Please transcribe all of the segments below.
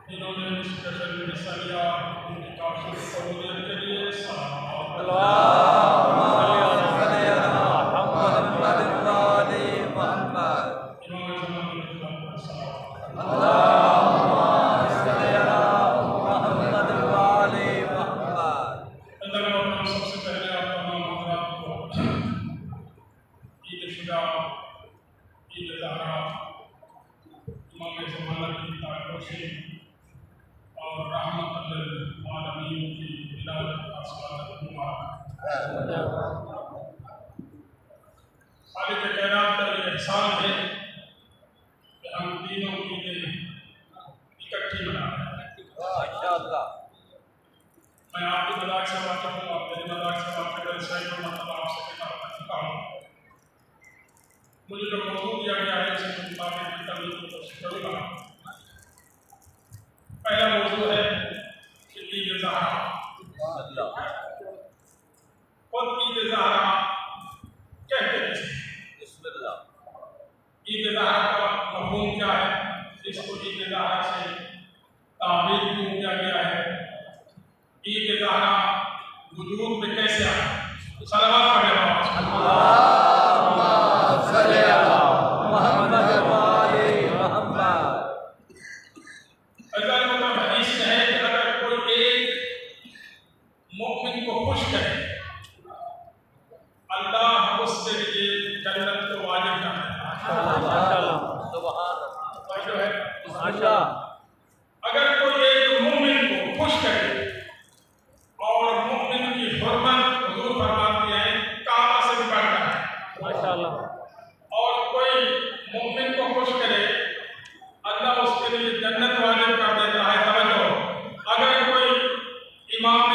इन्होंने डिस्कशन में हिस्सा लिया, उनकी काफी सहूलियत के लिए सबसे पहले आप तमाम हज़रात को ईद शुदा, ईद ज़हरा, इमाम ज़माना की ताक़ोशी और रहमतुल आलमीन की विलादत का स्वागत मुबारक। खालिक़ कायनात का ये एहसान है कि हम तीनों ईदें इकट्ठी मना रहे हैं। माशाअल्लाह। मैं आपकी मजाक से वाकिफ़ हूँ, आप मेरी मजाक से वाकिफ़ हैं, सैकड़ों मरतबा आपसे किताब पढ़ चुका हूँ। मुझे जो मौजूद दिया गया है उसे मुताबिक करने की कोशिश करूँगा। पहला मौजूद है कि ईद ज़हरा। और ईद ज़हरा कहते हैं ईद ज़हरा का मफ़हूम क्या है, इसको ईद ज़हरा से ताबीर क्यों किया गया है, ईद ज़हरा वजूद में कैसे आया। सलावत पढ़े अगर कोई एक मोमिन को खुश करे और मोमिन की हुर्मत हुजूर फरमाते हैं काबा से भी बढ़ता है माशाअल्लाह। और कोई मोमिन को खुश करे अल्लाह उसके लिए जन्नत वाजिब कर देता है। तवज्जो, अगर कोई इमाम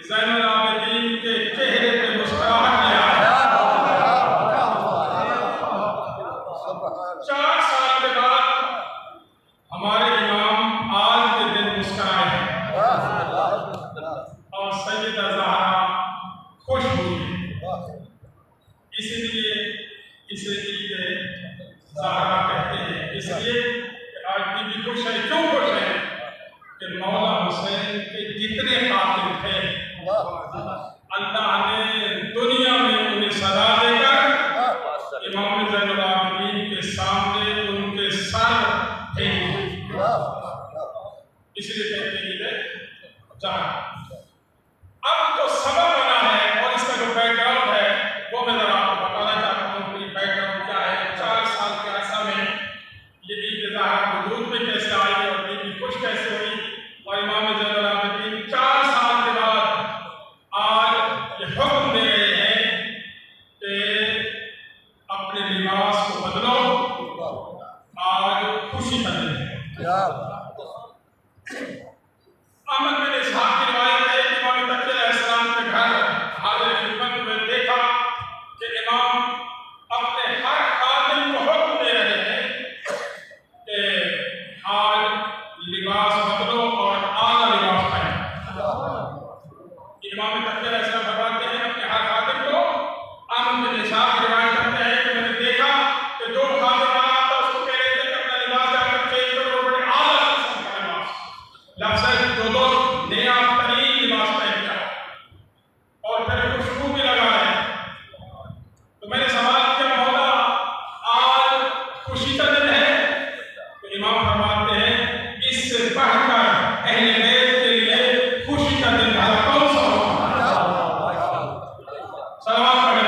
ज़ैनुल आबिदीन के चेहरे पे मुस्कुराहट ले आए 4 साल के बाद हमारे इमाम आज के दिन मुस्कुराए हैं और सैयदा ज़हरा खुश हुई है, इसलिए इसे ईद ज़हरा कहते हैं। इसलिए आज बीबी खुश है, क्यों खुश है कि मौला हुसैन के जितने कातिल थे अल्लाह ने दुनिया में उन्हें सजा देकर इमाम ज़ैनुल आबिदीन के सामने उनके सर फेंक दिए, इसलिए कहते हैं ईद ज़हरा। अब जो सबब बना है और इसका जो बैकग्राउंड है वो मैं जरा आपको बताना चाहता हूँ कि बैकग्राउंड क्या है। 4 साल के अर्सा में ये ईद ज़हरा वजूद में कैसे आई और बीबी खुश कैसे हुई और इमाम ज़ैनुल आबिदीन 4 साल के बाद आज ये हुक्म दे रहे हैं कि अपने लिबास को बदलो, आज खुशी का दिन है। अहमद बिन इसहाक़ की रिवायत है कि इमाम तक़ी अलैहिस्सलाम के घर हाज़िर खिदमत में देखा कि इमाम अपने हर खादिम को हुक्म दे रहे हैं कि आज लिबास बदलो और आला लिबास पहनो। इमाम तक़ी अलैहिस्सलाम फरमाते हैं अपने हर खादिम को, अहमद बिन इसहाक़ की रिवायत करते हैं कि मैंने देखा कि जो खादिम आ रहा था उसको कह रहे थे कि अपना लिबास जाकर चेंज करो, बड़े आला किस्म का लिबास, लफ्ज़ दो नया तरीन लिबास पहन के आओ और फिर खुशबू भी लगा रहे। तो मैंने सवाल किया, मौला आज खुशी का दिन है? तो इमाम फरमाते हैं इससे बढ़कर अहले बैत के लिए खुशी का दिन भला कौन सा होगा। सलावत पढ़े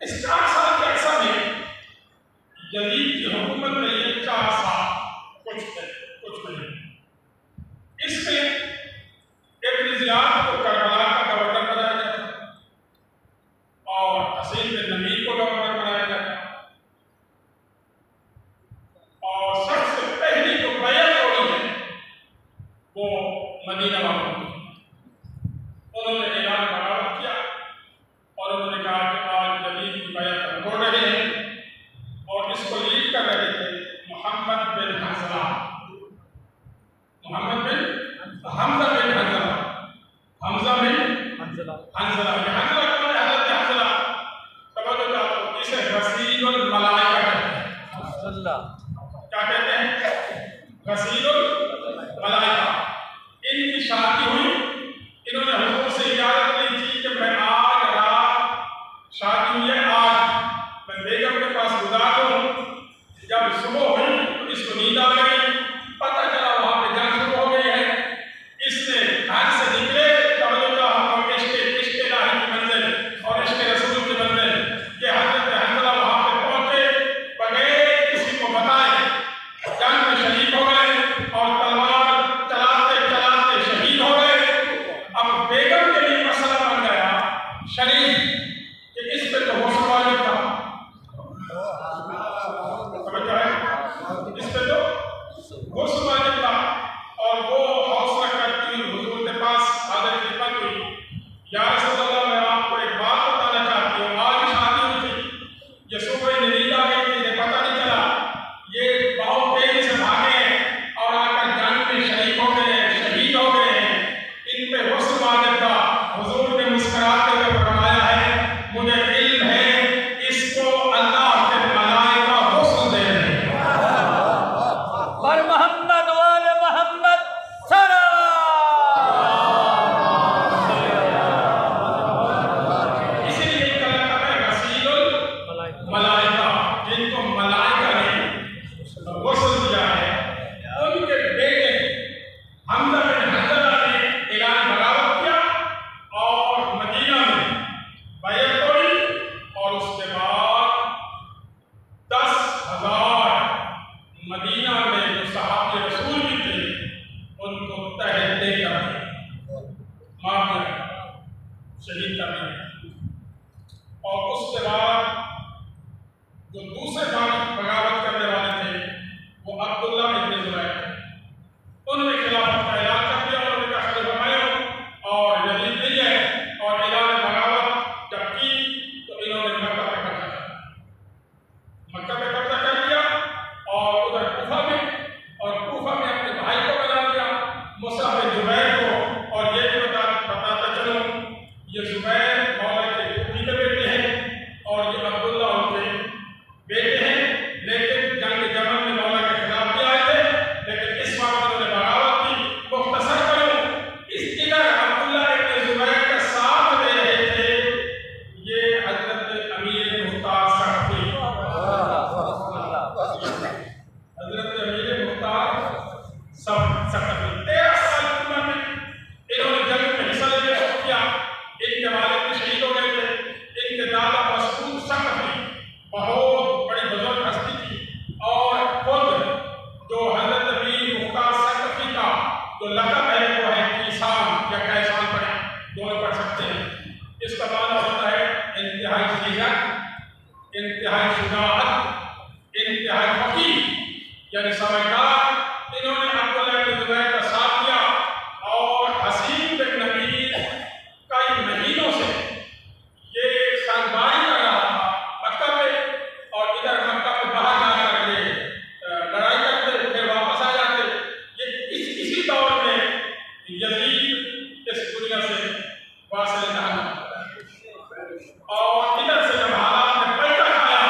इस 4 साल के अर्सा में यजीद की हुकूमत रही है 4 साल कुछ नहीं। इसमें इब्न ज़ियाद को करबला का गवर्नर बनाया गया और हसीन बिन नबी को गवर्नर बनाया गया और सबसे पहली जो बैत होनी है वो मदीना वालों की। उन्होंने ऐलान बगावत किया और उन्होंने कहा कि आज यजीद की बैत हम तोड़ रहे हैं और इसको लीड क्या कहते हैं, गसीलुल मलाइका। इनकी शादी हुई, इन्होंने हुजूर से इजाजत ली थी कि मैं आज रात शादी हुई है, आज मैं बेगम के पास गुजार दूं। जब सुबह हुई तो इसको नींद आ गई, पता चला वहां पे जंग शुरू हो गई है। इसने घर से निकले, इश्क इलाही की मंजिल और इश्क रसूल की मंजिल, ये हजरत हंज़ला वहां पे पहुंचे, बगैर किसी को बताए जंग में शहीद हो गए और तलवार चलाते चलाते शहीद हो गए। अब बेगम के लिए मसला बन गया शरीफ कि इस पे तो गुस्ल वाजिब था, समझ आए, इस पे तो गुस्ल वाजिब था। और वो हौसला करती हुई हुजूर के पास हाजिर खिदमत हुई, या रसूलल्लाह मैं आपको एक बात बताना चाहती हूँ, आज शादी हुई थी, ये सुबह नींद आ गई थी, इन्हें पता नहीं चला, ये बहुत तेजी से भागे और आकर जंग में शहीद हो गए हैं, इन पे गुस्ल वाजिब था। हुजूर ने मुस्कुराते हुए फरमाया है, मुझे इल्म है इसको अल्लाह के मलाइका गुस्ल दे रहे हैं। पर मोहम्मद वाले मोहम्मद इसीलिए इनका लक़ब है गसीलुल मलाइका, जिनको मलाइका ने गुस्ल दिया है। उनके बेटे हमज़ा बिन हंज़ला ने ऐलान बगावत किया और मदीना में बैत तोड़ी और उसके बाद 10,000 मदीना में जो सहाबे रसूल भी थे उनको तहत देकर मार दिया, शहीद कर दिया। और उसके बाद जो दूसरे बगावत करने वाले थे वो अब्दुल्ला इब्न ज़ुबैर, उन्होंने खिलाफत का ऐलान कर दिया, उन्होंने कहा खलीफा मैं हूं और यजीद नहीं है, और ऐलान बगावत जब की तो इन्होंने मक्का पे कब्जा कर लिया और उधर कूफा में अपने भाई को बना दिया, मुसअब बिन जुबैर को। और ये भी बताता चलूं, ये जुबैर मौला के फूफी के बेटे हैं और ये अब्दुल्ला उनके बेटे हैं, लेकिन जंग जमल में मौला के खिलाफ भी आए थे, लेकिन इस बार उन्होंने बगावत की। मुख्तसर करूं, इस इधर अब्दुल्ला इब्न ज़ुबैर का साथ दे रहे थे ये हजरत अमीर मुख्तार सक़फ़ी, सक़फ़ी 13 साल की उम्र में इन्होंने जंग में हिस्सा लेने शुरू किया। इनके वालिद भी शहीद हो गए थे। इनके दादा मसूद सक़फ़ी बहुत बड़ी बुजुर्ग हस्ती थी और खुद जो हजरत अमीर मुख्तार सक़फ़ी का जो लक़ब है वो है कीसान या कैसान पढ़े, दोनों पढ़ सकते हैं। इसका माना होता है इंतहाई सीरत, इंतहाई शुजाअत, इंतहाई फ़क़ीह यानी समझदार। इन्होंने अब्दुल्ला इब्न ज़ुबैर का साथ दिया और हसीन बिन नबील कई महीनों से ये सरमाई कर रहा था मक्का पे, और इधर मक्का पे बाहर जाकर ये लड़ाई करते फिर वापस आ जाते। ये इसी दौर में यजीद इस दुनिया से वासिल नहा, और इधर से जब हालात ने पलटा खाया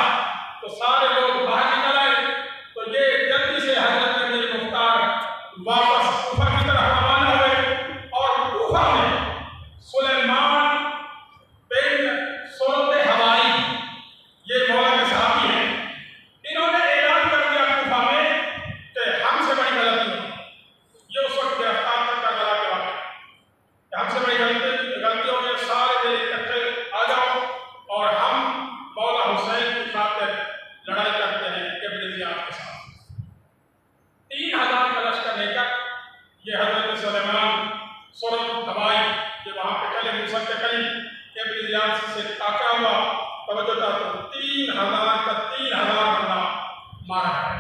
तो सारे लोग बाहर निकल आए, तो ये जल्दी से हजरत अमीर मुख्तार वापस कूफा की तरफ रवाना हुए। और कूफा में सुलेमान बिन सुरत हवाई, ये मौला के सहाबी हैं, इन्होंने ऐलान कर दिया कूफा में कि हमसे बड़ी गलती हुई। ये उस वक्त गिरफ्तार तक का गला के वाक़या, हमसे बड़ी गलती हो गई, सारे दिल इकट्ठे आ जाओ और हम मौला हुसैन की खातिर लड़ाई करते हैं इब्न ज़ियाद के साथ। 3,000 का लश्कर लेकर ये हजरत सुलेमान सुरत हवाई ये वहाँ पे चले, मूसा के करीब इब्न ज़ियाद से ताका हुआ, तवज्जो चाहता हूँ, 3,000 बंदा मारा है।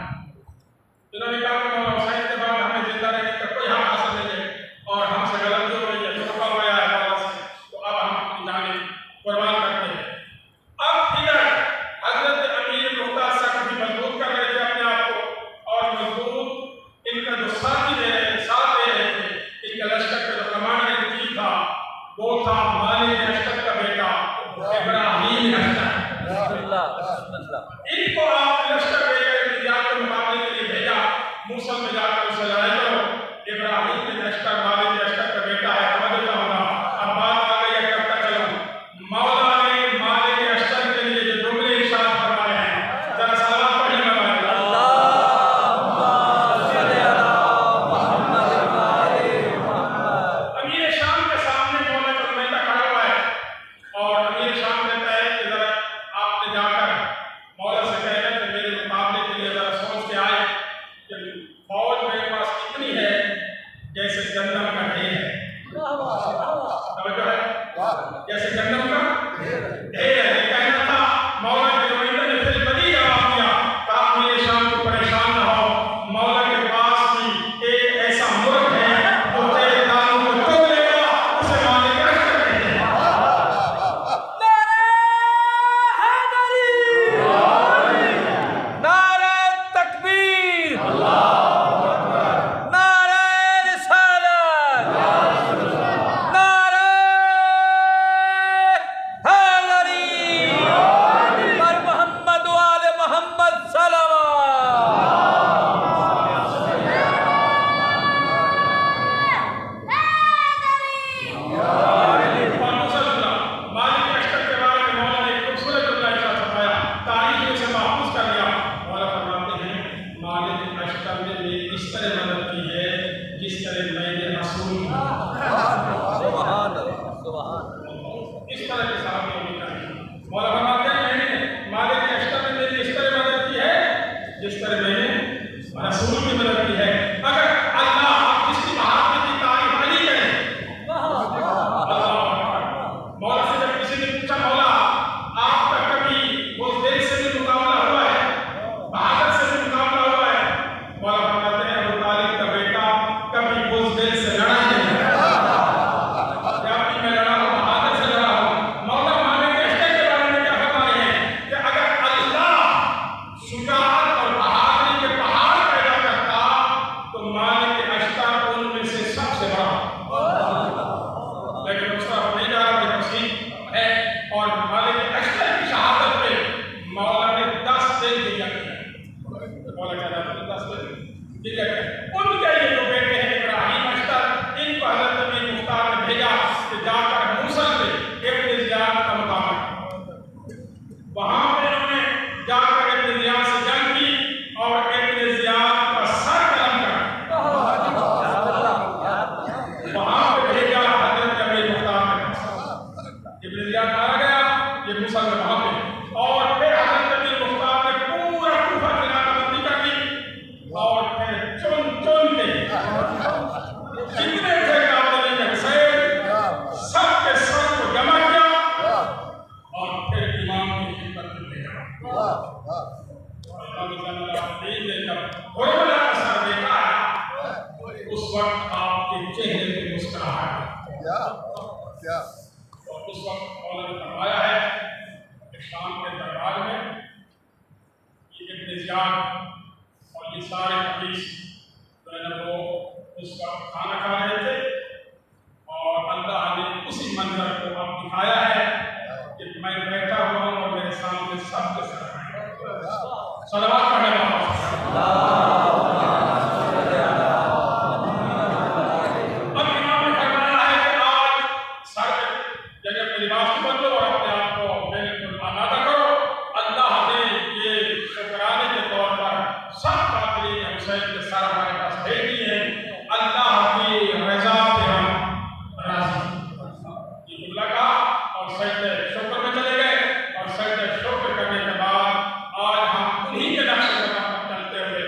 इन्होंने कहा कि मौला हुसैन के बाद हमें जिंदा रहने का कोई हक हासिल नहीं है और हमसे गलती हो गई है, धोखा हुआ है मौला से, तो अब हम अपनी जानें कुर्बान करते हैं। अब इधर हजरत अमीर मुख्तार सक़फ़ी मजबूत कर रहे थे अपने आप को, और मजबूत इनका जो साथ दे रहे थे, इनका लश्कर का जो कमांडर इन चीफ था वो था मालिक अशरफ का बेटा इब्राहीम अशरफ। इनको आप लश्कर देकर जिस तरह मैंने रसूल की मदद की है। अगर अल्लाह आप जिसकी महारत की तारीफ नहीं करें, मौला से जब किसी ने पूछा मौला आपका कभी बुज़दिल से भी मुकाबला हुआ है, बहादुर से भी मुकाबला हुआ है? मौला बताते हैं अबू तालिब का बेटा कभी बुज़दिल से लड़ा नहीं है, या भी मैं लड़ा हूं, बहादुर से लड़ा हूं। मौला मालिक अश्तर के बारे में क्या बता रहे हैं कि अगर अल्लाह शुजाअत और बहादुरी के पहाड़ पैदा करता तो मालिक अश्तर उनमें से सबसे बड़ा, लेकिन उसका नहीं जा रहा है। और मालिक अश्तर की शहादत पे मौला ने 10 दिन दिया किया। मौला क्या कहता है 10 दिन दिया किया। उनके ये जो बेटे हैं इब्राहिम अश्तर, इनको हज़रत नबी मुख्तार ने भेजा कि जाकर मूसल पे इब्न ज़ियाद का मुकाबला, वहां पे उन्होंने जाकर इब्न ज़ियाद से जंग की और इब्न ज़ियाद का सर कलम कर वहां पे भेजा हज़रत नबी मुख्तार ने। इब्न ज़ियाद मारा गया, ये मूसल में वहां पे, और फिर हज़रत नबी मुख्तार ने पूरा कूफा की नाकाबंदी कर दी और फिर चुन चुन के जितने थे काबिल हुसैन सबके सर को जमा किया और फिर इमाम की खिदमत में भेजा। हुरमला का सर देखा है, उस वक्त आपके चेहरे पे मुस्कुराहट, और उस वक्त मौला ने फरमाया है कि शाम के दरबार में ये इब्न ज़ियाद और ये सारे हदीस जो है वो उस वक्त खाना खा रहे थे, और अल्लाह ने उसी मंजर को अब दिखाया है कि मैं बैठा हुआ हूँ और मेरे सामने सबके सर सलावत पढ़ने वाला। अब इमाम ने फरमाया है कि आज सर जब अपने लिबास को बदलो और अपने आप को बिल्कुल आमादा करो। अल्लाह ने ये शुक्राने के तौर पर सब कातिल हुसैन के सर हमारे पास भेज दिए हैं। अल्लाह की रज़ा पे हम राज़ी। ये जुमला कहा और सजदे शुक्र में चले गए, और सजदे शुक्र करने के बाद आज हम उन्हीं के नक्शे कदम पर चलते हुए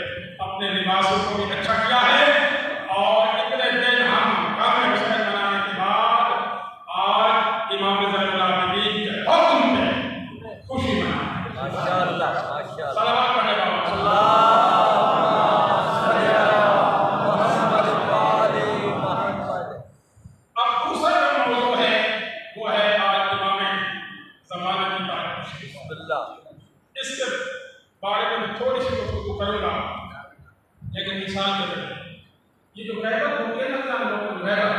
अपने लिबासों को भी अच्छा किया है। और इतने दिन हम कब्र हुसैन मनाने के बाद आज इमाम ज़ैनुल आबिदीन के हुक्म पे खुशी मनाएं। माशाअल्लाह माशाअल्लाह, सलावत पढ़ने वाला। अब दूसरा जो मौजू है वो है आज इमाम ज़माने की तारीख। इसके बारे में थोड़ी सी गुफ्तगू करूँगा, लेकिन मिसाल के तौर पर ये जो गैबत होती है ना, लोगों को गैबत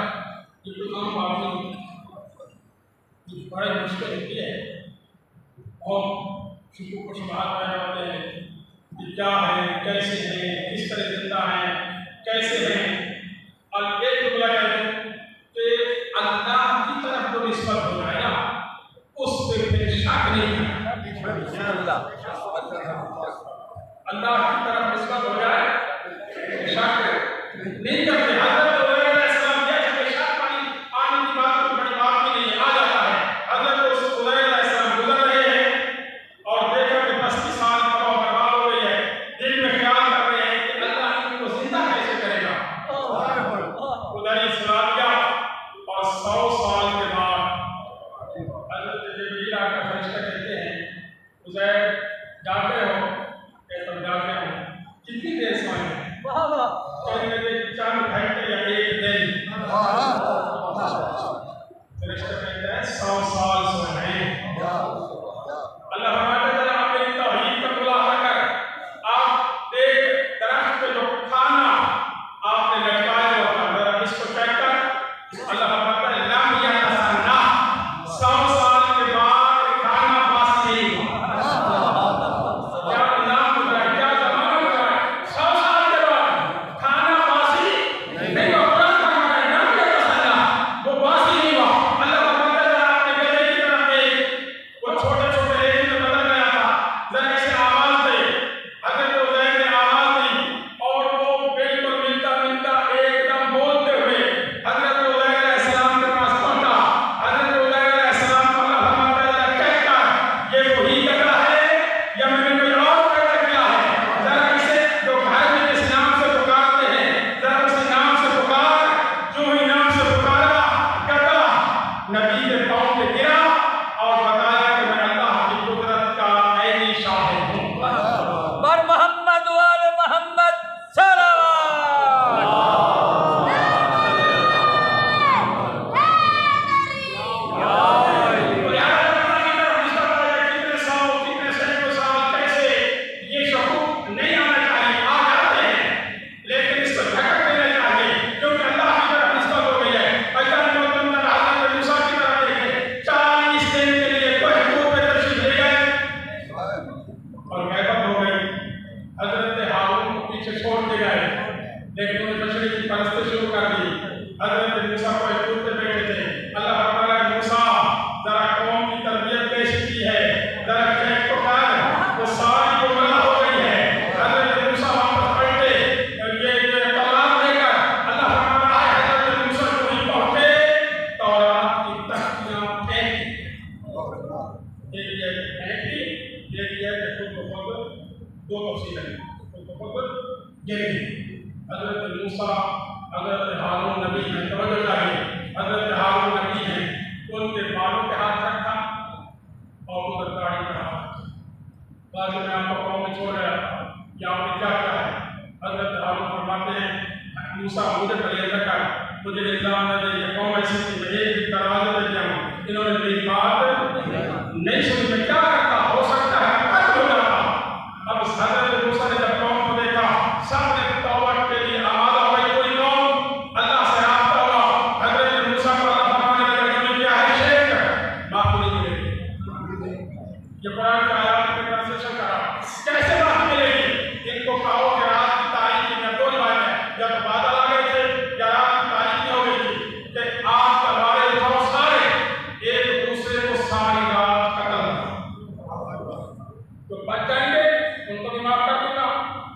ये कोई आम बात नहीं, ये बड़ी मुश्किल होती है। और किसी को शुबहात पैदा होते हैं कि क्या है, कैसे हैं, किस तरह जिंदा हैं, कैसे हैं। और एक जुमला कह दूं कि अल्लाह की तरफ जो निस्बत हो जाए ना, उस पर फिर शक नहीं करना। अल्लाह की तरफ निस्बत हो जाए शक नहीं करते। हज़रत उज़ैर अलैहिस्सलाम के शक पानी आने की बात कोई बड़ी बात भी नहीं है, आ जाता है। हज़रत उज़ैर अलैहिस्सलाम गुजर रहे हैं और देखा कि 25 साल तबाह बर्बाद हो गई है, दिल में ख्याल कर रहे हैं कि अल्लाह इनको जिंदा कैसे करेगा। उज़ैर अलैहिस्सलाम क्या, और 100 साल के बाद हज़रत जिब्रील आकर फरिश्ता कहते हैं उज़ैर जाते हो, कहते जाते हो। दो तफसीलें हज़रत मूसा हज़रत हारून नबी हैं, तवज्जो चाहिए, हज़रत हारून नबी हैं, उनके बालों पे हाथ रखा और उधर दाढ़ी पे हाथ रखा। बाद में आपको कौम में छोड़ रहा था कि आपने क्या किया है। हज़रत हारून फरमाते हैं मूसा मुझे पहले रखा, मुझे इल्ज़ाम न दे, ये कौम ऐसी थी, मैं एक तराजू में जाऊँ, इन्होंने मेरी बात नहीं सुनी, मैं क्या करता, हो सकता है कल हो जाता। अब हज़रत मूसा ने जब कौम को देखा, सबने तौबा के लिए आमादा हो गई, कोई कौम अल्लाह से राब्ता हुआ। हज़रत मूसा को अल्लाह फरमाने लगा तुमने किया है शिर्क, माफ़ी नहीं मिलेगी। ये कुरान की आयत में ट्रांसलेशन करा, कैसे माफ़ी मिलेगी? इनको कहो कि रात की तारीकी में दो रिवायत है, या तो बादल आ गए थे या रात की तारीकी हो गई थी कि आप तलवारें उठाओ सारे, एक दूसरे को सारी रात कत्ल तो बच जाएंगे, उनको भी माफ कर दूंगा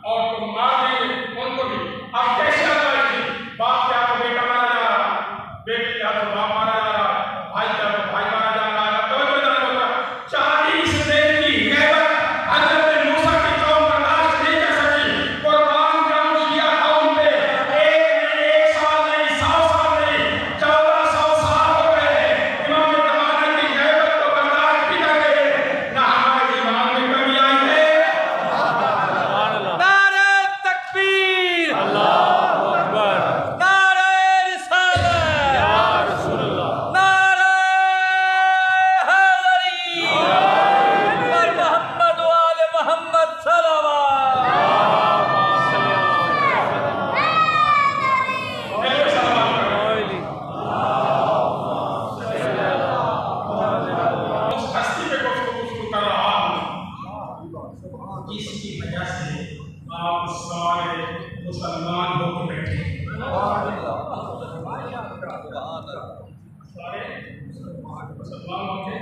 और तुम मार देंगे उनको भी। अब कैसे अल्लाह की बाप क्या तो बेटा मारा जा रहा, बेटे क्या तो बाप मारा जा रहा, भाई क्या तो भाई मारा जा रहा है। तो 40 दिन की गैबत हज़रत मूसा की कौम बर्दाश्त नहीं कर सकी। कुर्बान जाऊं किया कौम पे, एक साल नहीं, 100 साल नहीं, 1400 साल हो गए। इमाम ज़माना की गैबत को बर्दाश्त भी कर गए, ना हमारे ईमान में कमी आई है। नारे तकबीर, अल्लाहु अकबर, नारे रिसालत, या रसूल अल्लाह, नारे हैदरी, पर मोहम्मद व आले मोहम्मद सल्लल्लाहु उस हस्ती पे गुफ्तगू कर रहा हूं जिसकी वजह से आप सारे मुसलमान होकर बैठे, सारे मुसलमान होकर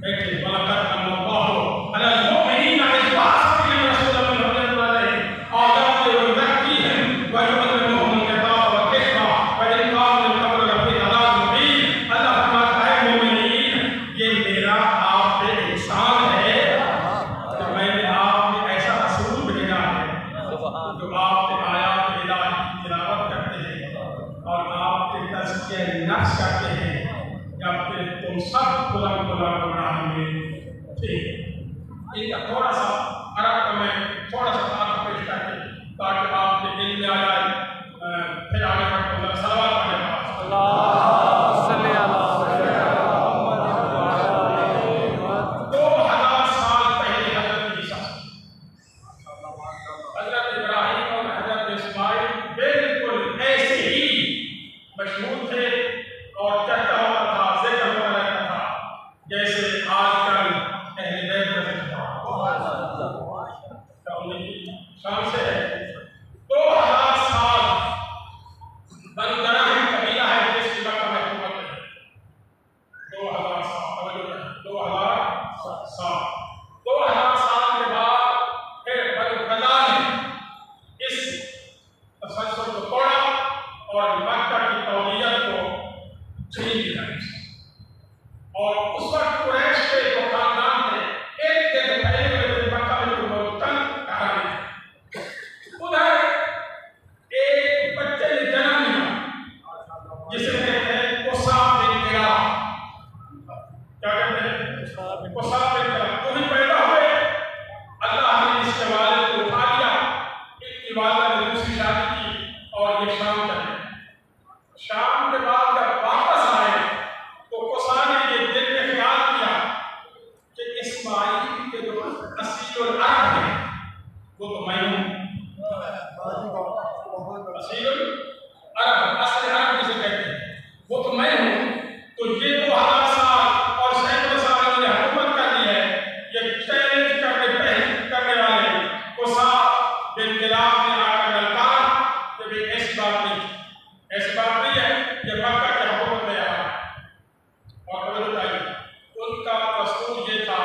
बैठे। वलक़द अल्लाहु अलल मुमिनीना इज़ बअअस फ़ीहिम रसूलन मिन अंफुसिहिम अज़ाज़ु युज़क्कीहिम व युअल्लिमुहुमुल किताब वल हिकमा व इन कानू मिन क़ब्ल लफ़ी ज़लालिम मुबीन। अल्लाह फरमाता है मोमिनीन, ये मेरा आप पे एहसान है कि मैंने आप पे ऐसा रसूल भेजा है जो आपके आयात इलाही की तिलावत करते हैं और आपके तज़किये नफ्स करते हैं, जब कि तुम सब खुदा गुमराह में थे। इनका थोड़ा सा अरब का मैं थोड़ा सा आपको पेश करके ताकि आपके दिल में आ जाए, फिर आगे बढ़कर सवाल पढ़ने का। अल्लाह सल्ली अला 2000 साल पहले हज़रत ईसा, हज़रत इब्राहिम और हज़रत इस्माइल बिल्कुल ऐसे ही मशहूर थे और चर्चा होता था, जिक्र होता रहता था जैसे आजकल अहले बैत का शान से है। 2000 साल बनी दराहिम कबीला है जिसकी मक्का में हुकूमत है। 2000 साल, 2000 साल, 2000 साल के बाद फिर बनी क़ज़ा ने इस तसल्सल को तोड़ा और मक्का की तौलीयत को छीन लिया और उस वक्त कुरैश के जो खानदान थे एक दिन पहले हुए थे मक्का में जो तंग कहानी उधर एक बच्चे ने जन्म लिया जिसे कहते हैं कुसाब बिन किलाब। क्या कहते हैं? कुसाब बिन किलाब। तो ही पैदा हुए, अल्लाह ने इसके वालिद को उठा लिया, इसकी वालिदा ने दूसरी शादी की और ये शाम चले। शाम के बाद जब वापस आए तो कुसा ने ये दिल में ख्याल किया कि इस्माइल के जो असील अरब है वो तो मैं हूँ। असील अरब, असल अरब जिसे कहते हैं, वो तो मैं हूँ। तो ये 2000 साल और सैकड़ों साल इन्होंने हुकूमत कर दी है। ये चैलेंज करने वाले कुसा बिन किलाब ने आकर ललकार कि भाई ऐसी बात नहीं है, ये मक्का के हुकूमत में आया। और बताइए उनका दस्तूर ये था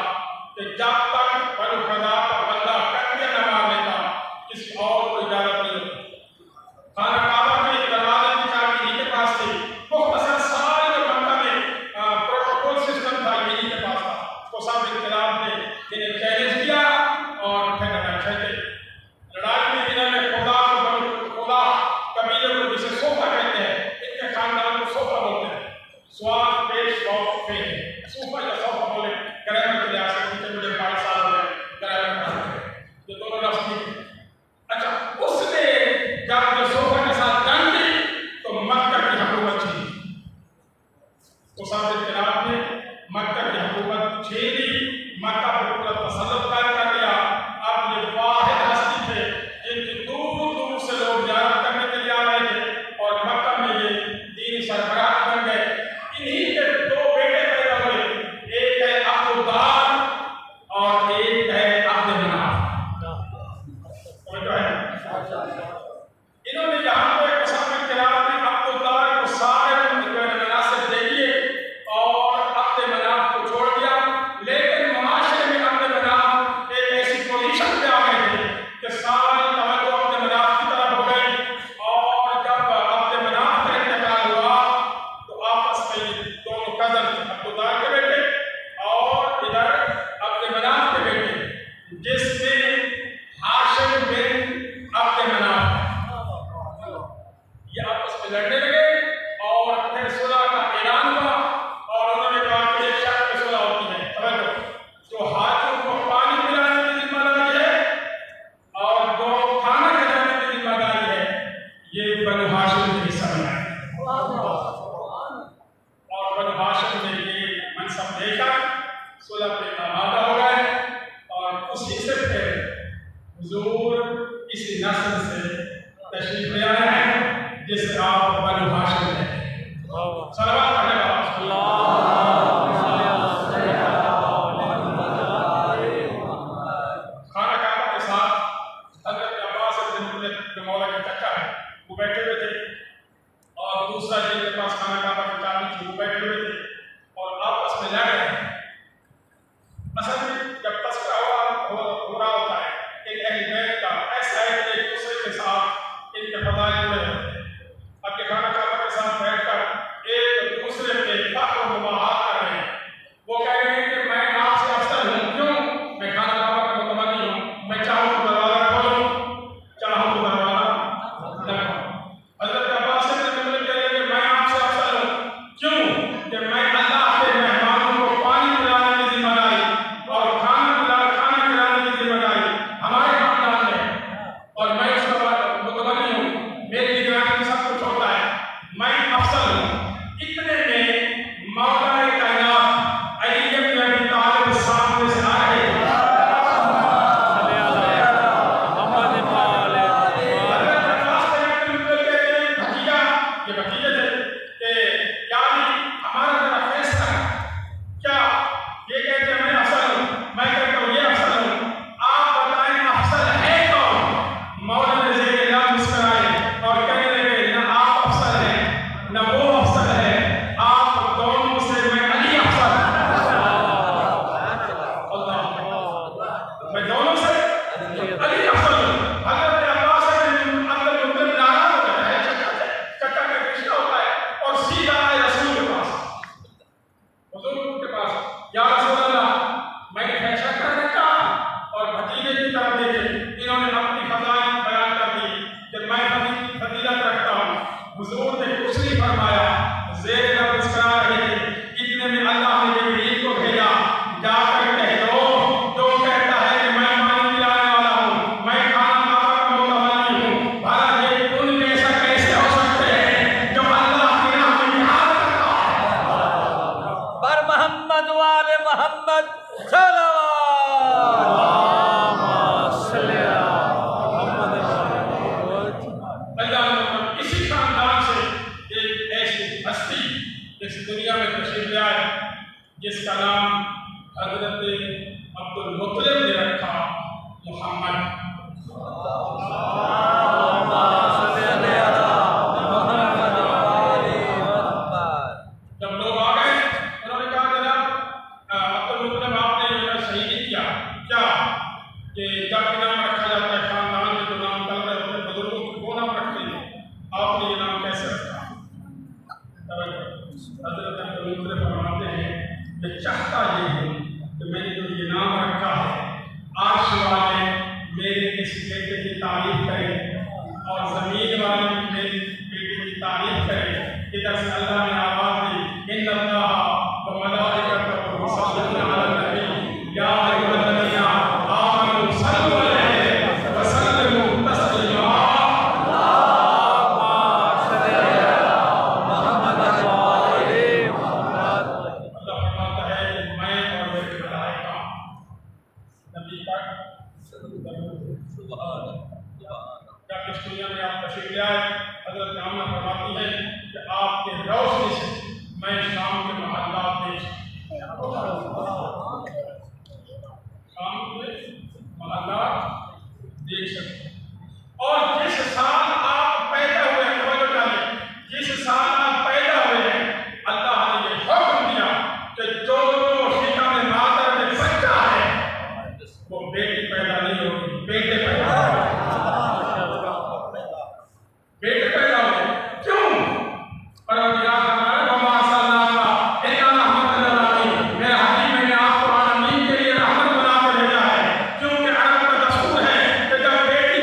कि जब तक बनु क़ज़ा का बंदा कत्ल न मार लेता किसी और को इजाजत नहीं होती। खाना हुजूर इसी नस्ल से तशरीफ ले आए हैं जिसे आप बनु हाशिम हैं। सलावत पढ़ने वाला खाना काबा के साथ हजरत अब्बास इब्न मुत्तलिब जो मौला के चचा है वो बैठे हुए थे और दूसरा जिनके पास खाना काबा की चाबी थी वो बैठे हुए थे और आपस में लड़ रहे हैं। असल में जब तस्करा हो रहा होता है एक अहले बैत का ऐसा है कि एक दूसरे के साथ इनके फज़ाइल जुड़े होते हैं। अब ये खाना काबा के साथ बैठकर एक दूसरे के फख्र व मुबाहात कर रहे हैं। वो कह रहे हैं कि मैं आपसे अफजल हूँ। क्यों? मैं खाना काबा का मुतमन्नी हूँ। मैं चाहूँ तो दरवाजा खोलूँ, चाहूँ तो दरवाजा न खोलूँ। हज़रत अब्बास इब्न मुत्तलिब कह रहे हैं मैं आपसे अफजल हूँ। क्यों? कि मैं अल्लाह के मेहमानों को पानी पिलाने की जिम्मेदारी और खाना खिलाने की जिम्मेदारी हमारे खानदान में और मैं उसका मुतमन्नी हूँ। मेरी निगरानी में सब कुछ होता है। मैं अफजल हूँ। इतने में मौला कायनात अली इब्न अबी तालिब सामने से आ रहे थे। भतीजे थे कि यानी हमारा जरा फैसला है। क्या ये कहते हैं मैं अफजल हूँ, मैं कहता हूँ ये अफजल हूँ, आप बताएं अफजल है कौन? मौला ने ज़ेरे लब मुस्कुराए और कहने लगे न आप अफजल हैं न वो अफजल है, आप दोनों से मैं अली अफजल मैं दोनों से अली अफजल हूँ। हज़रत अब्बास इब्न मुत्तलिब नाराज़ हो गए हैं। चचा का रिश्ता होता है और सीधा आए रसूल के पास, हुजूर के पास, या रसूल अल्लाह मैंने फैसला कर रखा और भतीजे की तरफ देखे इन्होंने अपनी फज़ाइल बयान कर दी कि मैं फजीलत रखता हूँ। हुजूर ने कुछ नहीं फरमाया, ज़ेरे लब मुस्कुरा रहे थे। इतने में अल्लाह ने जिब्रील को भेजा, जाकर कह दो जो कहता है कि मैं पानी पिलाने वाला हूँ, मैं खाना काबा का मुतमन्नी हूँ, भला ये उन जैसा कैसे हो सकते हैं जो अल्लाह की राह में जिहाद करता है। बर मोहम्मद वाले मोहम्मद सलावत। इसी खानदान से एक ऐसी हस्ती इस दुनिया में तशरीफ ले आए जिसका नाम हजरत अब्दुल मुत्तलिब ने रखा, मोहम्मद। जब लोग आ गए उन्होंने कहा जनाब अब्दुल मुत्तलिब आपने जो है सही नहीं किया। क्या कि जब नाम रखा जाता है खानदान में जो नाम चल रहे होते हैं बुजुर्गों को वो नाम रखते हैं, आपने ये नाम कैसे रखा? हज़रत अब्दुल मुत्तलिब फरमाते हैं मैं चाहता ये हूँ कि मैंने जो ये नाम रखा है आर्श वाले मेरे इस बेटे की तारीफ करें और ज़मीन वाले मेरे बेटे की तारीफ करें। इधर से अल्लाह ने आवाज़ दी इन्ना अल्लाह व मलाइकतहु युसल्लूना अलन नबी या अय्युहल्लज़ीना आमनू सल्लू अलैहि व सल्लिमू तस्लीमा। जब इस दुनिया में आप तशरीफ ले आए, हज़रत आमना फरमाती है कि आपके रोशनी से मैं शाम के महल्लात देख सकता हूँ। और जिस साल आप पैदा हुए हैं, जिस साल आप पैदा हुए हैं, अल्लाह ने ये हुक्म दिया कि जो शिका में मातर में बच्चा है वो बेटी पैदा नहीं होगी, बेटे पैदा होंगे। बेटे पैदा होंगे। क्यों? परवरदिगार फरमाया वमा अरसलनाका इल्ला रहमतन लिल आलमीन, मेरे हबीब मैंने आपको आलमीन के लिए रहमत बना के भेजा है। क्योंकि अरब का दस्तूर है कि जब बेटी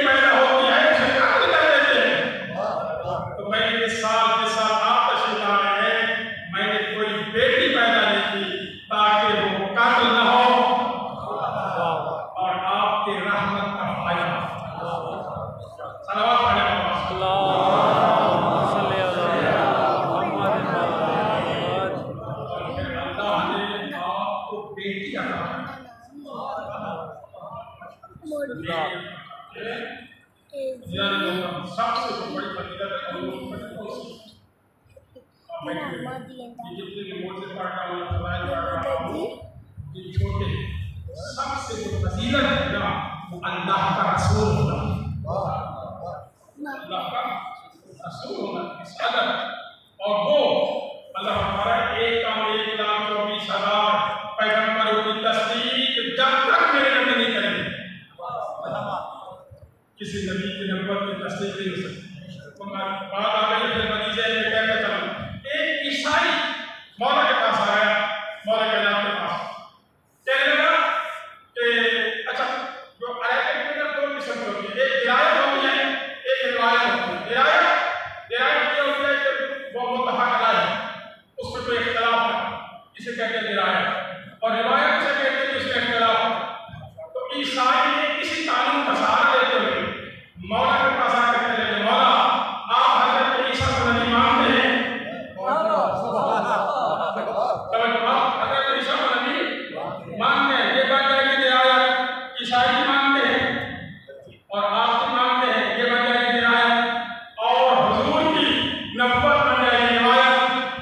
सबसे बड़ी फजीलत है लोगों को जितने रिमोट से पढ़ रहा हूँ मोबाइल पढ़ रहा हूँ ये छोटे सबसे जो फजीलत है ना वो अल्लाह का रसूल होना, अल्लाह का रसूल होना इस अदब। और वो अल्लाह हमारा 1,24,000 पैगंबरों की तस्दीक जब तक मेरे नबी नहीं करेंगे किसी नबी की नबूवत की तस्दीक नहीं हो सकती। बात आ गई फिर नतीजे में कहते चलो एक ईसाई मौला के पास आया, मौला के नाम के पास कहने लगा कि अच्छा जो आयत के अंदर 2 किस्म की होती है, एक हिदायत होती है, एक रिवायत होती है। हिदायत ये होती है कि वो मुत्तफक़ अलैह है, उस पर कोई इख्तिलाफ है, इसे कहते हैं हिदायत। और रिवायत से कहते हैं इसमें इख्तिलाफ है। तो ईसाई ने इसी कानून का सहारा लेते हुए मौला के पास आकर कहने लगे मौला आप हजरत ईसा को नबी मानते हैं? मानते हैं, ये बात है कि आया ईसाई मानते हैं और आप भी मानते हैं, ये बात है कि आया और हुजूर की नबूवत बन जाएगी रिवायत।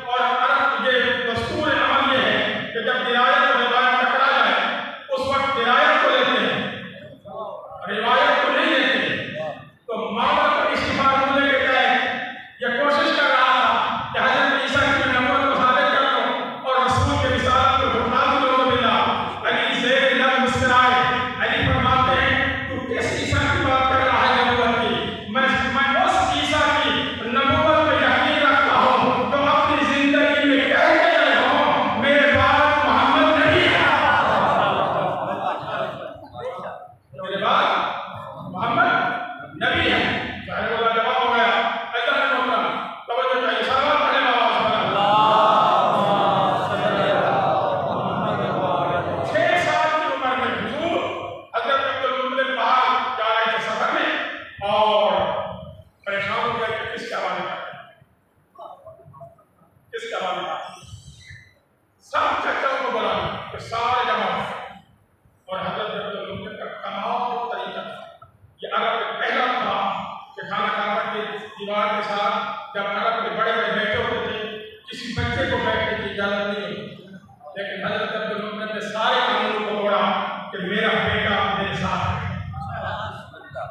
और अरब ये दस्तूर अमल ये है कि जब रिवायत और रिवायत टकरा जाए उस वक्त रिवायत को लेते हैं, रिवायत को नहीं लेते। तो मामला तो इस बात को लेकर गए ये कोशिश कर रहा था कि हजरत ईसा की नबूवत को साबित कर दो और रसूल के रिसालत को झुठला दो। अली से लग मुस्कुराए, अली फरमाते हैं तू किस ईसा की बात कर रहा है नबूवत की? मैं उस ईसा की नबूवत पे यकीन रखता हूँ तो अपनी जिंदगी में कह के गए हो मेरे बाद मोहम्मद नबी है, मेरे बाद मोहम्मद नबी है। चाहे बोला जवाब हो गया ऐसा नहीं होता। तवज्जो चाहिए सलावत पढ़ने वाला सब चर्चाओं को बुला के सारे जमा और हजरत अब्दुल का कमाल तरीका ये अरब में पहला था कि खाना खाना की दीवार के साथ जब अरब के बड़े बड़े बैठे होते थे किसी बच्चे को बैठने की इजाजत नहीं होती, लेकिन हजरत अब्दुल ने सारे कानून को तोड़ा कि मेरा बेटा मेरे साथ है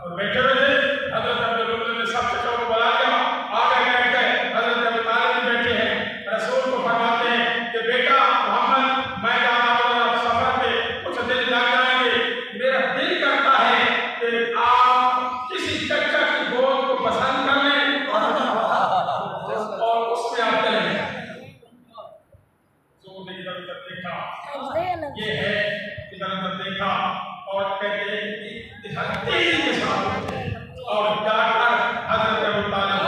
और बैठे हुए थे। हजरत अब्दुल ने सब चर्चाओं को बुला लिया, आगे बैठ गए। हजरत अबू तालिब बैठे हैं, रसूल को फरमाते हैं कि बेटा मोहम्मद मैं जा रहा हूँ सफर पे, कुछ दिन लग जाएंगे, मेरा दिल करता है कि आप किसी चच्चा की गोद को पसंद कर लें और उसमें आप चले जाएं। जो नहीं इधर उधर देखा ये है, इधर उधर देखा और कहते हैं तेजी के साथ और जाकर हजरत अबू तालिब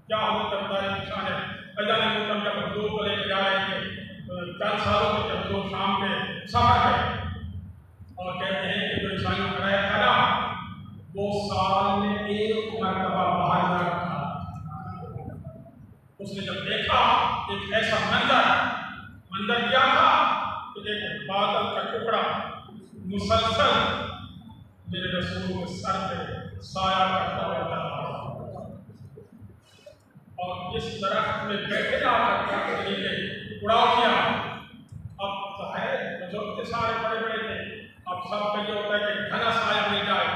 क्या हो सकता है इंसान है अल्लाह ने मुकम जब हजूर को लेकर जा रहे थे चंद सालों में जब हजूर शाम के सफर पे और कहते हैं कि जो ईसाइयों का उसने जब देखा एक ऐसा मंजर क्या था कि एक बादल का टुकड़ा मुसलसल मेरे रसूल के सर पे साया करता रहता था और इस दरख्त में बैठे आकर के उड़ाव किया। अब तो है बुजुर्ग सारे बड़े बड़े थे, अब सब का ये होता है कि घना साया मिल जाए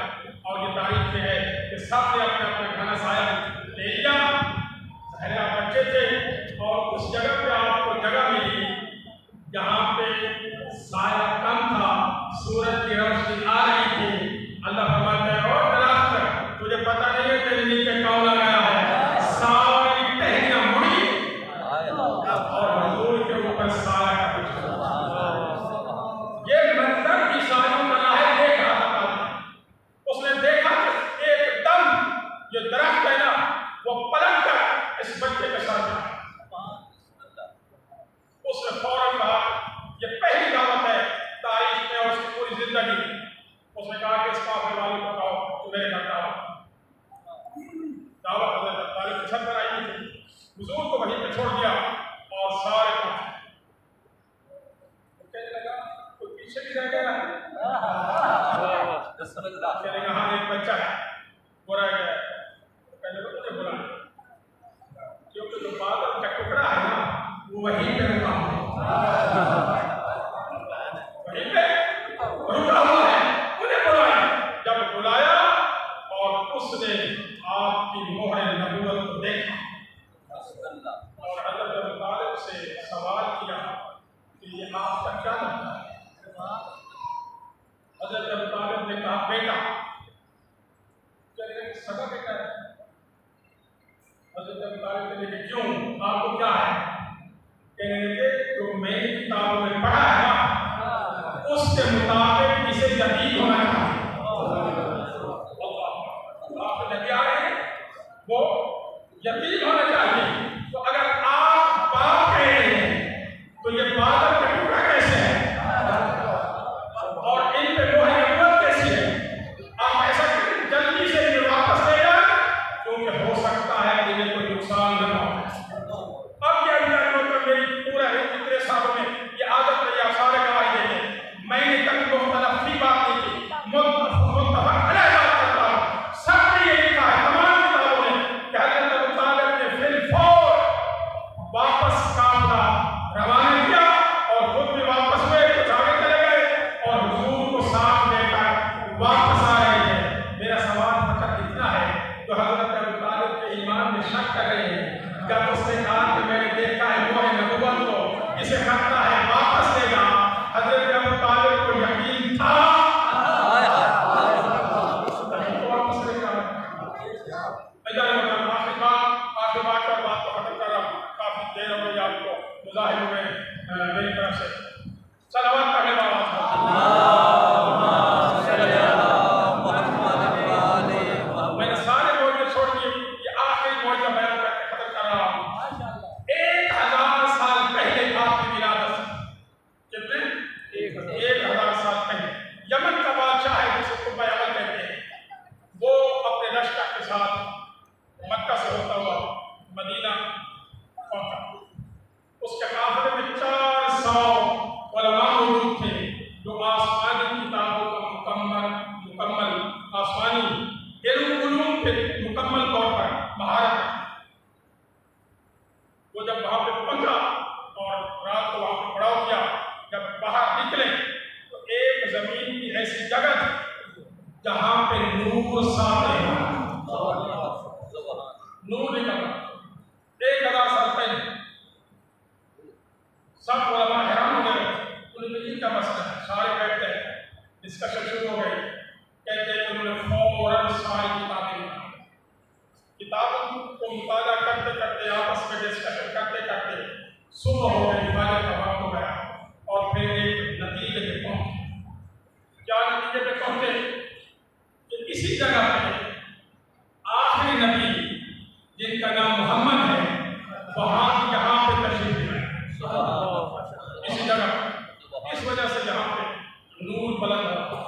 और ये तारीफ में है कि सब ने अपने अपने घना साया ले लिया। आप बच्चे थे और उस जगह पे आपको जगह मिली जहाँ पे साया कम था, सूरज की रोशनी आ रही थी। अल्लाह फरमाता है और दरख्त तुझे पता नहीं है तेरे नीचे कौन लगाया है, सारी टहनियां मुड़ी और हुजूर के ऊपर साया का ये मंजर की सायों का है देख रहा था। उसने देखा कि एकदम ये दरख्त है ना वो पलट कर इस बच्चे के साथ उसने फौरन कहा ये पहली दावत है तारीफ में और उसकी पूरी जिंदगी। उसने कहा कि इस काफिर वाले को कहो तू मेरे घर दावत हज़रत तारीफ छत पर आई थी, हुजूर को वहीं पे छोड़ दिया और सारे कहने लगा कोई पीछे भी रह गया कहने हाँ एक बच्चा है वो रह गया। कहने को तुझे बुला क्योंकि जो बादल का टुकड़ा है ना वो वहीं पे रुका वहीं पे रुका हुआ है। उन्हें बुलाया, जब बुलाया और उसने आपकी मोहर नबूवत को देखा और हज़रत अबू तालिब से सवाल किया कि ये आपका क्या लगता है। हज़रत अबू तालिब ने कहा बेटा। कहने सगा बेटा है। हज़रत अबू तालिब ने कहा क्यों आपको क्या है। कहने लगे जो मैंने किताबों में पढ़ा है ना उसके मुताबिक इसे यतीम होना चाहिए। आप लगे आ रहे हैं वो यतीम होना चाहिए। तो अगर आप बात कह रहे हैं तो ये बादल का टुकड़ा कैसे है और इन पे लोहे नबूवत कैसी है। आप ऐसा करें जल्दी से इन्हें वापस ले जाए क्योंकि हो सकता है इन्हें कोई नुकसान न हो। अब क्या मेरी पूरा इतने सालों में ये आदत रही, आप सारे गवाही देंगे मैंने कभी मुख्तलिफ की बात नहीं की, मुत्तफक अलैह बात करता हूं। सब ने ये लिखा है तमाम किताबों में कि हज़रत अबू तालिब ने फिलफौर वापस काफिला रवाना किया और खुद भी वापस हुए, कुछ आगे चले गए और हुजूर को साथ लेकर वापस आ रहे थे। मेरा सवाल फकत इतना है तो हज़रत अबू तालिब के ईमान में शक कर रहे हैं। जब उसने कहा कि मैंने देखा है मोहर नबूवत को इसे खतरा है वापस ले जा, हज़रत अबू तालिब को यकीन था वापस ले जा। आखिरी बात और बात को खत्म कर रहा हूँ, काफी देर हो गई आपको मुजाहिर में मेरी तरफ से सलावत पढ़ने वाला मैंने सारे मौजूद छोड़ दिए, ये आखिरी मौजूद बयान करके खत्म कर रहा हूँ। 1000 साल पहले आपकी विरासत कितने 1000 साल पहले यमन का बादशाह है जिसे कुब्बा यमन कहते हैं, वो अपने लश्कर के साथ मक्का से होता हुआ मदीना पहुंचा। उसके काफिले में 400 उलमा मौजूद थे जो आसमानी किताबों का मुकम्मल आसमानी उलूम के मुकम्मल तौर पर महारत है। वो जब वहां पे पहुंचा और रात को वहां पर पड़ाव किया, जब बाहर निकले तो एक जमीन की ऐसी जगह थी जहां पे नूर सामने नूर निकला। 1000 साल पहले सब उलमा हैरान हो गए, उन्होंने ये क्या मसला है। सारे बैठते हैं, डिस्कशन शुरू हो गई। कहते हैं उन्होंने फौरन सारी किताबों को मुताला करते करते आपस में डिस्कशन करते करते सुबह हो गई, इबादत का वक्त हो गया और फिर एक नतीजे पे पहुंचे। क्या नतीजे पे पहुंचे कि इसी जगह पे आखिरी नबी जिनका नाम मोहम्मद है वहां यहाँ पे तशरीफ लाए इसी जगह। इस वजह से यहाँ पे नूर बुलंद हुआ।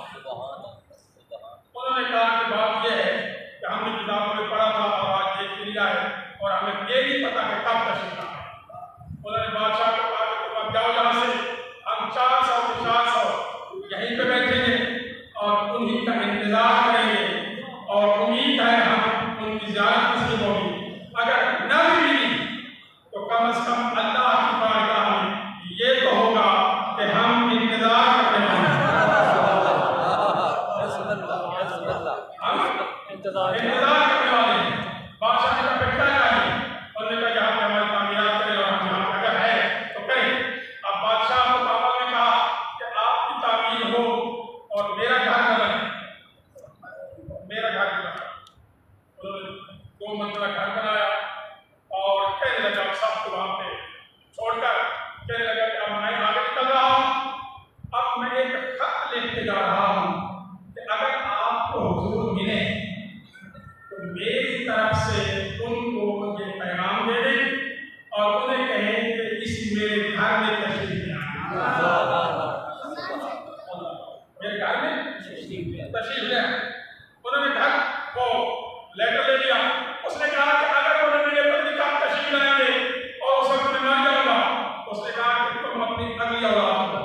उन्होंने कहा कि बात यह है कि हमने किताबों में पढ़ा था और आज देख लिया है और हमें ये नहीं पता कि कब आपको हुजूर मिले तो मेरी तरफ से उनको ये पैगाम दे दें और उन्हें कहें कि इस मेरे घर में तशरीफ ले आए। मेरे घर में तशरीफ ले आए। उन्होंने घर को लेटर ले लिया। उसने कहा कि अगर उन्होंने मेरे पति का तशरीफ लाएंगे और उस वक्त मैं मर जाऊंगा, उसने कहा कि तुम अपनी अगली औलाद को,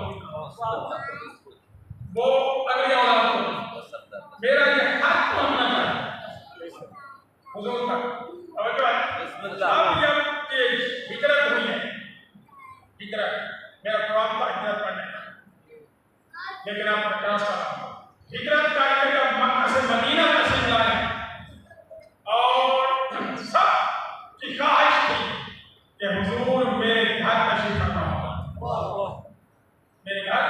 वो अगली औलाद को, मेरा ये हक मानना चाहिए हुजूर का। अब जब ये हिजरत हुई है, हिजरत मेरा प्रोग्राम था हिजरत करने का, लेकिन आप प्रयास कर रहा हूं हिजरत करके जब मक्का से मदीना तशरीफ लाए और सब की ख्वाहिश थी कि हुजूर मेरे घर तशरीफ रखा होगा, मेरे घर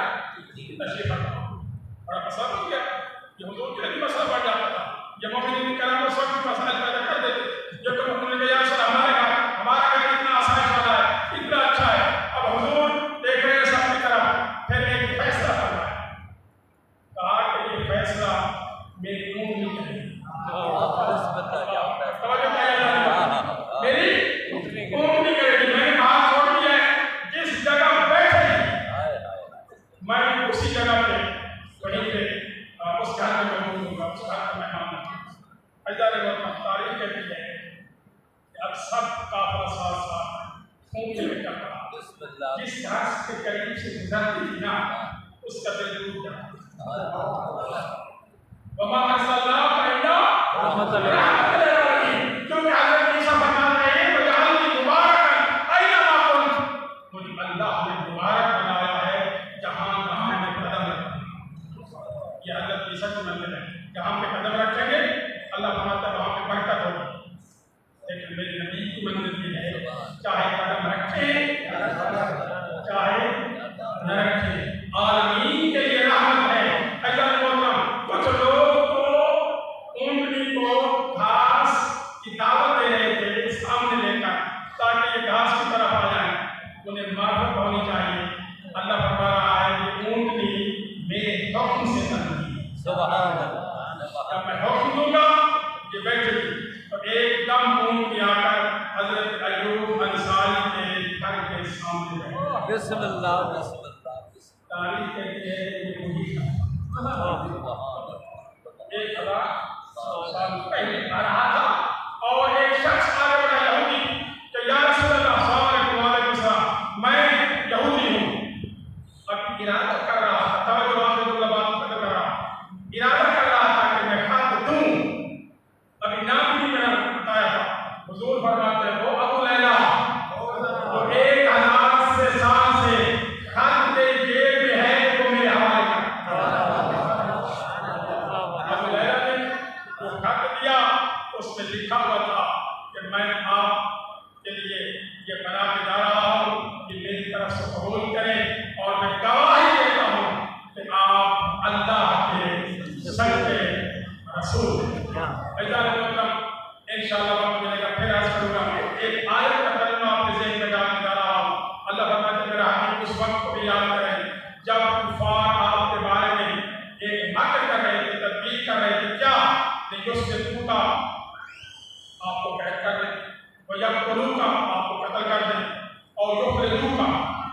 तशरीफ रखा होगा। बड़ा मसला हो गया कि हुजूर के लिए मसला बढ़ जाता था। जब मोमिन कराम उस वक्त मसला पैदा कर देते जब तक उन्होंने कहा यार सर हमारा घर इतना आसाइश वाला है, इतना अच्छा है। अब हुजूर देख रहे हैं सबकी तरफ, फिर एक फैसला करना है। कहा कि ये फैसला मेरी ऊँट नहीं करेगी, मेरी ऊँट नहीं करेगी। मैंने बात छोड़ दी है, जिस जगह बैठे मैं उसी जगह पे वहीं पे उस घर में मैं बोलूँगा, उस घर में मैं खाऊंगा। अल्लाह ने बहुत तारीफ करती है कि अब सब काफिला साथ साथ ऊँट लेकर रहा। जिस घर के करीब से गुजरती थी ना, उसका दिल टूट जाता। वमा अर्सलनाका इल्ला रहमतल लिल आलमीन। क्योंकि हज़रत ईसा फरमा रहे हैं वजअलनी मुबारकन ऐनमा कुन्त, मुझे अल्लाह ने मुबारक बनाया है जहाँ जहाँ मैं कदम रखूं। ये हज़रत ईसा की मंजिल है, जहाँ पे कदम रखेंगे अल्लाह फरमाता है वहाँ पे बरकत होगी। लेकिन मेरे नबी की मंजिल ये है, चाहे कदम रखें चाहे न रखें, आलमीन के लिए रहमत है। ऐसा कुछ लोग तो ऊँटनी को घास की दावत दे रहे थे सामने लेकर ताकि ये घास की तरफ आ जाए। उन्हें मार्फत होनी चाहिए। अल्लाह फरमा रहा है कि ऊँटनी मेरे हुक्म से बंधी, जब मैं हुक्म दूंगा ये बैठेगी। तो एकदम ऊँटनी आकर हजरत अय्यूब अंसारी के घर के सामने बैठी। बिस्मिल्लाह तारीफ कहती है ये वही था। 1000 पहले आ रहा था और एक शख्स आगे बढ़ा यहूदी कि या रसूलल्लाह अस्सलाम वालेकुम सलाम, मैं यहूदी हूँ। अब इरादा कर रहा था, तवज्जो आपने बात कर रहा, इरादा कर रहा था कि मैं खत दूँ। अभी नाम भी मैंने बताया था। हुजूर फरमाते हैं वो अबू लैला तो 1000 साल से खत तेरी जेब में है, तो मेरे हवाले कर। खत दिया, उसमें लिखा हुआ था कि मैं आपके लिए ये बना के जा रहा हूँ कि मेरी तरफ से कबूल करें और मैं गवाही देता हूँ कि आप अल्लाह के सच्चे रसूल हैं। इंशाअल्लाह वक्त मिलेगा फिर आज करूँगा। एक आयत का तर्जुमा आपके ज़हन में डालने जा रहा हूँ। अल्लाह फरमाते हैं मेरा हबीब उस वक्त को भी याद करें जब कुफार आपके बारे में एक मकर कर रहे थे, तदबीर कर रहे थे। क्या उसके टूटा आपको कैद कर दें, वह का आपको कत्ल कर दें और युखरिजूका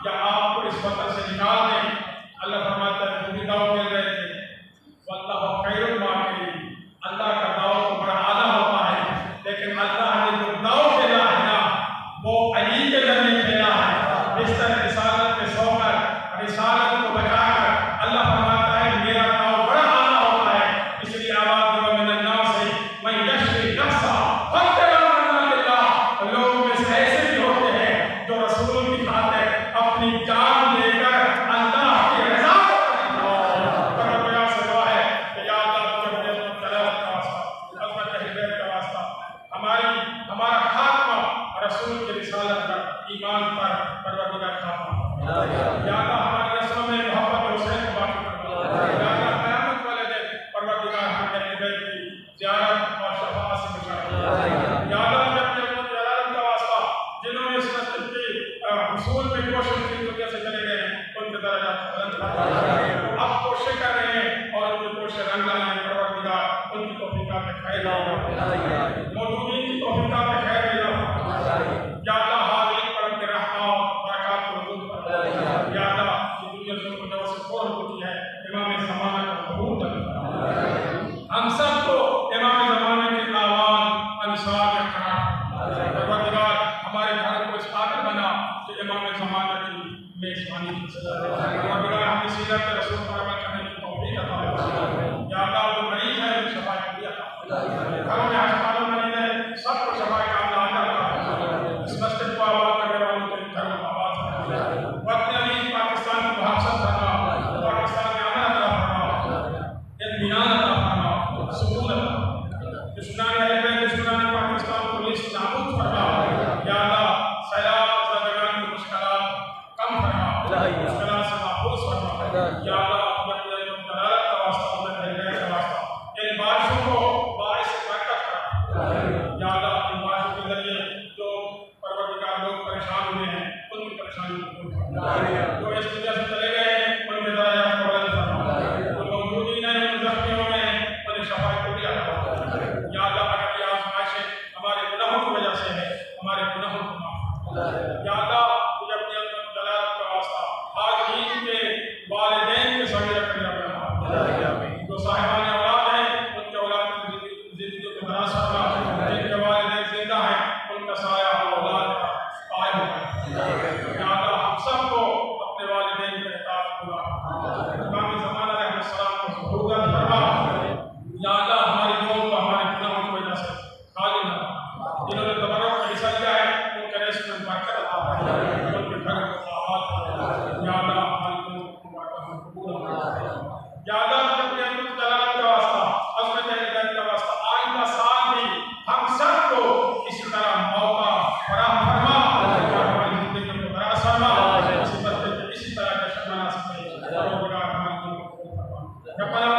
या आपको इस वतन से निकाल दें। अल्लाह फरमाता है वो भी दाव खेल रहे थे। वल्लाहु खैरुल माकिरीन, अल्लाह का दाव तो बड़ा आला होता है, लेकिन अल्लाह ने जो दाव खेला है ना वो अली के जरिए खेला है। इस तरह रिसालत पे सोकर रिसालत को बचाकर अल्लाह फरमाता है मेरा दाव बड़ा आला होता है। इसलिए आवाज लोगों में से ऐसे भी होते हैं जो रसूल की खातिर अपनी जान देकर अल्लाह की रज़ा को प्रयास से दुआ है कि या अल्लाह जब जलाल का वास्ता, अज़मत हिदायत का वास्ता, हमारा खात्मा रसूल की रिसालत पर, ईमान पर परवरदिगार खात्मा। या अल्लाह हमारे रसूल में मोहब्बत हुसैन को बाकी कर। या अल्लाह क़यामत वाले दिन परवरदिगार हमें हिदायत की ज़ियारत और शफ़ाअत से बचा। या अल्लाह जिन्होंने इस मस्जिद की हुसूल में कोशिश की दुनिया से चले गए उनके दर्जा बुलंद कर। अब कोशिश कर रहे हैं और उनकी कोशिश रंग लाए। परवरदिगार खैर मौजूदी की तौफीक पे खैर मिला या अल्लाह हाजिर पर अपने रहमत बरकत को वजूद फरमा या अल्लाह की दुनिया से को जब से फौर होती है इमाम ज़माना का बहुत हम सबको इमाम ज़माने के आवाज़ अंसार में खड़ा परवरदिगार हमारे घर को इस काबिल बना कि इमाम ज़माना की मेज़बानी परवरदिगार हमें सीरत रसूल पर अमल करने की तौफीक अता फरमा या अल्लाह जो मरीज़ है उन्हें शफा अता फरमा घरों में अस्पतालों में मरीज़ है सबको शफा का अल्लाह अता फरमा इस मस्जिद को आबाद करने वालों के घर में आबाद फरमा वतन अमीन पाकिस्तान की मुहाफ़ज़त फरमा पाकिस्तान में अमन अता फरमा इत्मीनान अता फरमा सुकून अता दुश्मनान अहले बैत दुश्मनान पाकिस्तान को निस्त नाबूद फरमा या अल्लाह सैलाब ज़ादगान की मुश्किलात कम फरमा मुश्किलात से महफूज फरमा या अल्लाह अपने दलालत का वास्ता अपने रहमत का वास्ता इन बारिशों को बारिश बरकत करा या अल्लाह इन बारिशों के जरिए जो परवरदिगार लोग परेशान हुए हैं उनकी परेशानी को दूर फरमा जो इस दुनिया से चले गए हैं उनके दराजात को बुलंद फरमा जो मौजूद नहीं उन ज़ख्मियों में उन्हें शफा अता फरमा या अल्लाह अगर ये आज़माइशें हमारे गुनाहों की वजह से है हमारे गुनाहों को माफ़ फरमा या अल्लाह तुझे अपनी दलालत का वास्ता हाज़रीन के वालिदैन के सभी रखने वाला जो साहिबान औलाद हैं उनके औलाद की ज़िंदगी को दराज़ फरमा जिनके वालिदैन जिंदा हैं उनका साया औलाद का कायम हो या अल्लाह हम सबको अपने वालिदैन के एहसास पूरा इमाम ज़माना अलैहिस्सलाम को सुबूत फरमा या अल्लाह हमारी कौम को हमारे गुनाहों की वजह से खाली न जिन्होंने तबर्रुक का हिस्सा लिया है उनके रिज़्क़ में बरकत अता फरमा उनके घर को आबाद फरमा या अल्लाह हमारी कौम को कबूल फरमा या अल्लाह अपने दलालत का वास्ता अज़मत हिदायत का वास्ता आइंदा साल भी हम सबको इसी तरह मौका फराहम फरमा और हमारी ज़िंदगी को दराज़ फरमा इसी तरह का शक्ल बना सके परवरदिगार हमारी कौम को कबूल फरमा